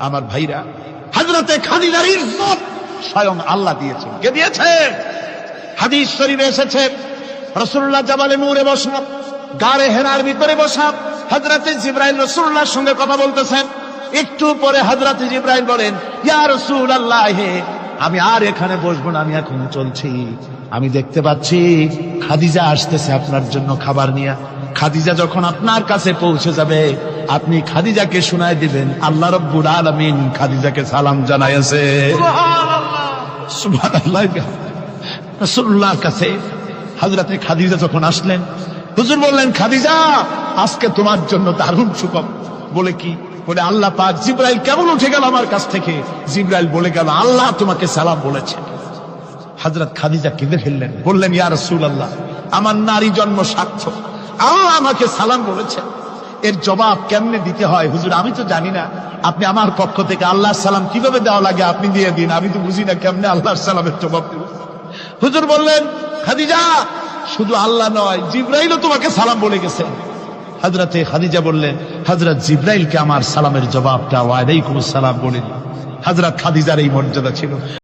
আমার ভাইরা, হযরতে খাদিজার ইজ্জত স্বয়ং আল্লাহ দিয়েছেন। কে দিয়েছে? হাদিস শরীফে এসেছে রাসূলুল্লাহ জাবালে নূরে বসা, গারে হেরার ভিতরে বসা, হযরতে জিবরাইল রাসূলুল্লাহর সঙ্গে কথা বলতেছেন। একটু পরে হযরতে জিবরাইল বলেন, ইয়া রাসূলুল্লাহ, আমি আর এখানে বসবো না, আমি এখন চলছি। আমি দেখতে পাচ্ছি খাদিজা আসতেছে আপনার জন্য খাবার নিয়ে। খাদিজা যখন আপনার কাছে পৌঁছে যাবে, আপনি খাদিজাকে শোনায় দিবেন আল্লাহ রাব্বুল আলামিন খাদিজাকে সালাম জানাইছে। সুবহানাল্লাহ। রাসূলুল্লাহর কাছে হযরতে খাদিজা যখন আসলেন, হুজুর বললেন, খাদিজা, আজকে তোমার জন্য দারুণ সুখবর। বলে কি? বলে আল্লাহ পাক জিবরাইল কেমন উঠে গেল আমার কাছ থেকে। জিবরাইল বলে গেল, আল্লাহ তোমাকে সালাম বলেছে। হযরত খাদিজা কেঁদে ফেললেন, বললেন, ইয়া রাসূলুল্লাহ, আমার নারী জন্ম সার্থক, আল্লাহ আমাকে সালাম বলেছে। এর জবাব কেমনে দিতে হয় হুজুর আমি তো জানি না, আপনি আমার পক্ষ থেকে আল্লাহর সালাম কিভাবে দেওয়া লাগে আপনি দিয়ে দিন, আমি তো বুঝি না কেমনে আল্লাহর সালামের জবাব দেব। হুজুর বললেন, খাদিজা, শুধু আল্লাহ নয়, জিবরাইলও তোমাকে সালাম বলে গেছে। হযরতে খাদিজা বললেন, হযরত জিবরাইলকে আমার সালামের জবাবটা ওয়ালাইকুম আসসালাম বলে দিন। হযরত খাদিজার এই মর্যাদা ছিল।